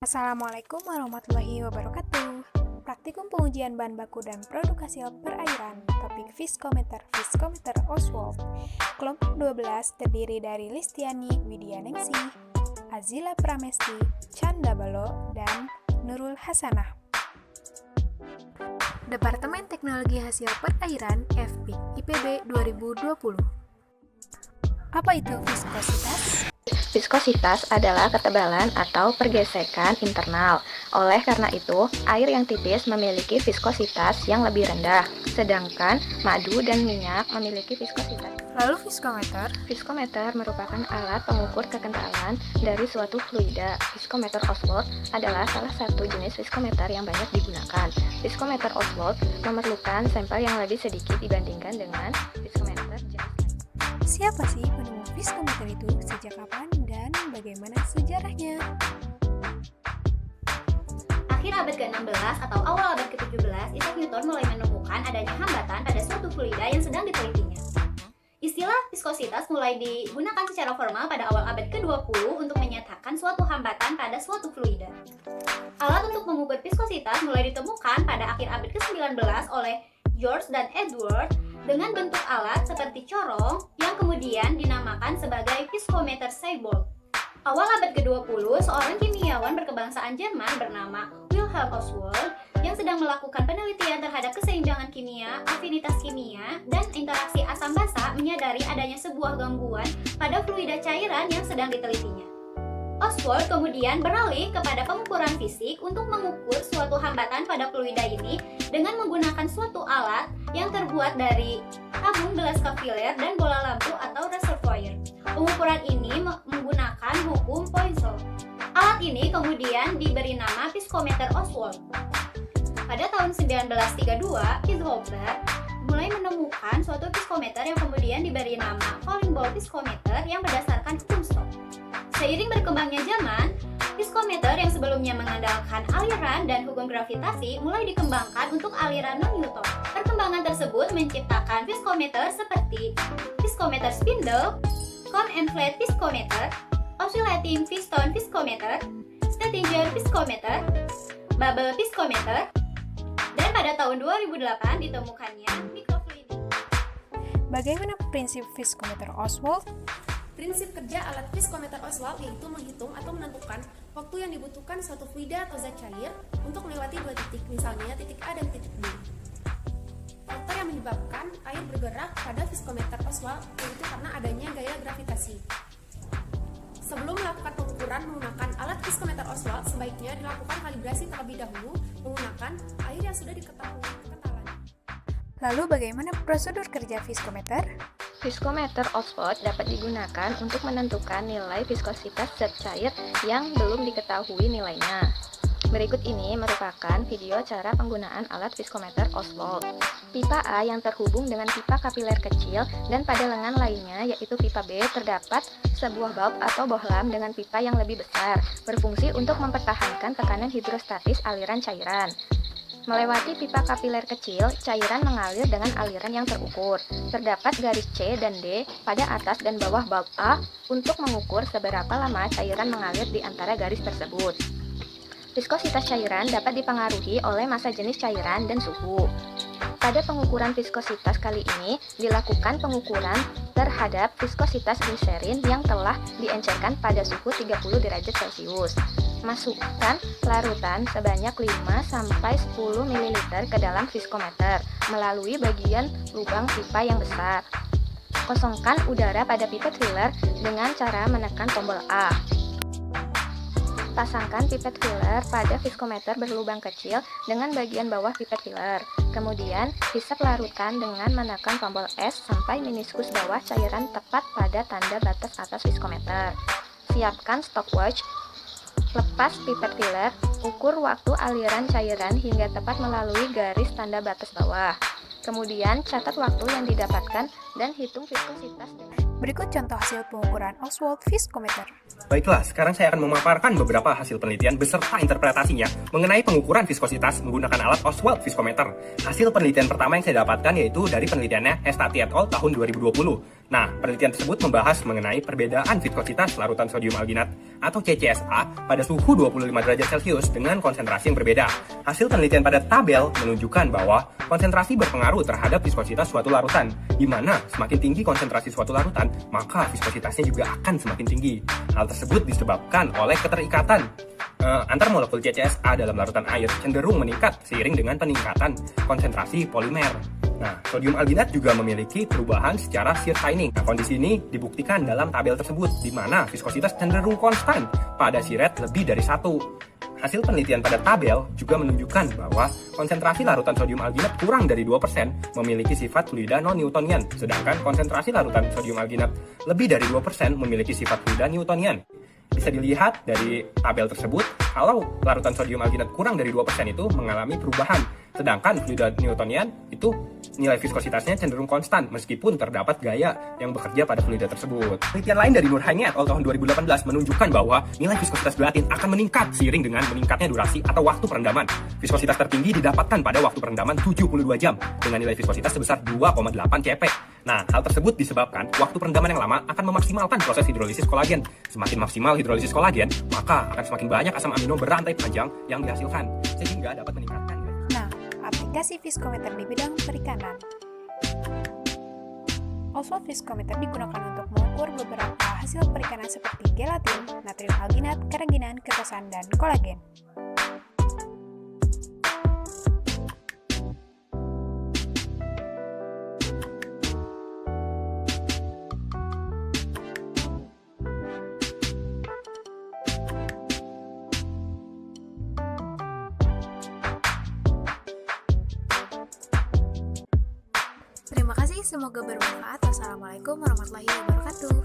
Assalamualaikum warahmatullahi wabarakatuh. Praktikum pengujian bahan baku dan produk hasil perairan. Topik Fiskometer Oswald. Kelompok 12 terdiri dari Listiani Widyaningsi, Azila Pramesti, Canda Balo, dan Nurul Hasanah. Departemen Teknologi Hasil Perairan FPIK IPB 2020. Apa itu viskositas? Viskositas adalah ketebalan atau pergesekan internal. Oleh karena itu, air yang tipis memiliki viskositas yang lebih rendah, sedangkan madu dan minyak memiliki viskositas. Lalu viskometer? Viskometer merupakan alat pengukur kekentalan dari suatu fluida. Viskometer Oswald adalah salah satu jenis viskometer yang banyak digunakan. Viskometer Oswald memerlukan sampel yang lebih sedikit dibandingkan dengan viskometer jenis lain. Siapa sih penemu viskometer itu? Sejak kapan? Dan bagaimana sejarahnya? Akhir abad ke-16 atau awal abad ke-17, Isaac Newton mulai menemukan adanya hambatan pada suatu fluida yang sedang ditelitinya. Istilah viskositas mulai digunakan secara formal pada awal abad ke-20 untuk menyatakan suatu hambatan pada suatu fluida. Alat untuk mengukur viskositas mulai ditemukan pada akhir abad ke-19 oleh George dan Edward dengan bentuk alat seperti corong yang kemudian dinamakan sebagai viskometer Seybold. Awal abad ke-20, seorang kimiawan berkebangsaan Jerman bernama Wilhelm Oswald yang sedang melakukan penelitian terhadap keseimbangan kimia, afinitas kimia, dan interaksi asam basa menyadari adanya sebuah gangguan pada fluida cairan yang sedang ditelitinya. Oswald kemudian beralih kepada pengukuran fisik untuk mengukur suatu hambatan pada fluida ini dengan menggunakan suatu alat yang terbuat dari tabung gelas kapiler dan bola lampu atau reservoir. Pengukuran ini menggunakan hukum Poisson. Alat ini kemudian diberi nama viskometer Oswald. Pada tahun 1932, Kieshofer mulai menemukan suatu viskometer yang kemudian diberi nama falling ball viskometer yang berdasarkan hukum Stokes. Seiring berkembangnya zaman, viskometer yang sebelumnya mengandalkan aliran dan hukum gravitasi mulai dikembangkan untuk aliran non-Newton. Perkembangan tersebut menciptakan viskometer seperti viskometer spindle, cone and flat viskometer, oscillating piston viskometer, Stetinger viskometer, bubble viskometer, dan pada tahun 2008 ditemukannya microfluidic. Bagaimana prinsip viskometer Oswald? Prinsip kerja alat viskometer Oswald yaitu menghitung atau menentukan waktu yang dibutuhkan suatu fluida atau zat cair untuk melewati dua titik, misalnya titik A dan titik B. Faktor yang menyebabkan air bergerak pada viskometer Oswald yaitu karena adanya gaya gravitasi. Sebelum melakukan pengukuran menggunakan alat viskometer Oswald, sebaiknya dilakukan kalibrasi terlebih dahulu menggunakan air yang sudah diketahui kekentalannya. Lalu bagaimana prosedur kerja viskometer? Viskometer Oswald dapat digunakan untuk menentukan nilai viskositas zat cair yang belum diketahui nilainya. Berikut ini merupakan video cara penggunaan alat viskometer Oswald. Pipa A yang terhubung dengan pipa kapiler kecil dan pada lengan lainnya yaitu pipa B terdapat sebuah bulb atau bohlam dengan pipa yang lebih besar, berfungsi untuk mempertahankan tekanan hidrostatis aliran cairan. Melewati pipa kapiler kecil, cairan mengalir dengan aliran yang terukur. Terdapat garis C dan D pada atas dan bawah bulb A untuk mengukur seberapa lama cairan mengalir di antara garis tersebut. Viskositas cairan dapat dipengaruhi oleh massa jenis cairan dan suhu. Pada pengukuran viskositas kali ini, dilakukan pengukuran terhadap viskositas gliserin yang telah diencerkan pada suhu 30 derajat Celcius. Masukkan larutan sebanyak 5-10 ml ke dalam viskometer melalui bagian lubang pipa yang besar. Kosongkan udara pada pipet filler dengan cara menekan tombol A. Pasangkan pipet filler pada viskometer berlubang kecil dengan bagian bawah pipet filler. Kemudian, hisap larutan dengan menekan tombol S sampai meniskus bawah cairan tepat pada tanda batas atas viskometer. Siapkan stopwatch. Lepas pipet filler, ukur waktu aliran cairan hingga tepat melalui garis tanda batas bawah. Kemudian, catat waktu yang didapatkan dan hitung viskositas. Berikut contoh hasil pengukuran Oswald viskometer. Baiklah, sekarang saya akan memaparkan beberapa hasil penelitian beserta interpretasinya mengenai pengukuran viskositas menggunakan alat Oswald viskometer. Hasil penelitian pertama yang saya dapatkan yaitu dari penelitiannya Estati et al. Tahun 2020. Nah, penelitian tersebut membahas mengenai perbedaan viskositas larutan sodium alginat atau CCSA pada suhu 25 derajat Celcius dengan konsentrasi yang berbeda. Hasil penelitian pada tabel menunjukkan bahwa konsentrasi berpengaruh terhadap viskositas suatu larutan, di mana semakin tinggi konsentrasi suatu larutan, maka viskositasnya juga akan semakin tinggi. Hal tersebut disebabkan oleh keterikatan antar molekul CCSA dalam larutan air cenderung meningkat seiring dengan peningkatan konsentrasi polimer. Nah, sodium alginat juga memiliki perubahan secara shear thinning. Nah, kondisi ini dibuktikan dalam tabel tersebut, di mana viskositas cenderung konstan pada siret lebih dari 1. Hasil penelitian pada tabel juga menunjukkan bahwa konsentrasi larutan sodium alginat kurang dari 2% memiliki sifat fluida non-Newtonian, sedangkan konsentrasi larutan sodium alginat lebih dari 2% memiliki sifat fluida Newtonian. Bisa dilihat dari tabel tersebut, kalau larutan sodium alginat kurang dari 2% itu mengalami perubahan, sedangkan fluida Newtonian itu nilai viskositasnya cenderung konstan meskipun terdapat gaya yang bekerja pada fluida tersebut. Penelitian lain dari Nurhaini et al. Tahun 2018 menunjukkan bahwa nilai viskositas gelatin akan meningkat seiring dengan meningkatnya durasi atau waktu perendaman. Viskositas tertinggi didapatkan pada waktu perendaman 72 jam dengan nilai viskositas sebesar 2,8 cp. Nah, hal tersebut disebabkan waktu perendaman yang lama akan memaksimalkan proses hidrolisis kolagen. Semakin maksimal hidrolisis kolagen, maka akan semakin banyak asam amino berantai panjang yang dihasilkan, sehingga dapat meningkatkan. Nah, aplikasi viskometer di bidang perikanan. Oswald Viskometer digunakan untuk mengukur beberapa hasil perikanan seperti gelatin, natrium alginat, keraginan, ketosan, dan kolagen. Terima kasih, semoga bermanfaat. Wassalamualaikum warahmatullahi wabarakatuh.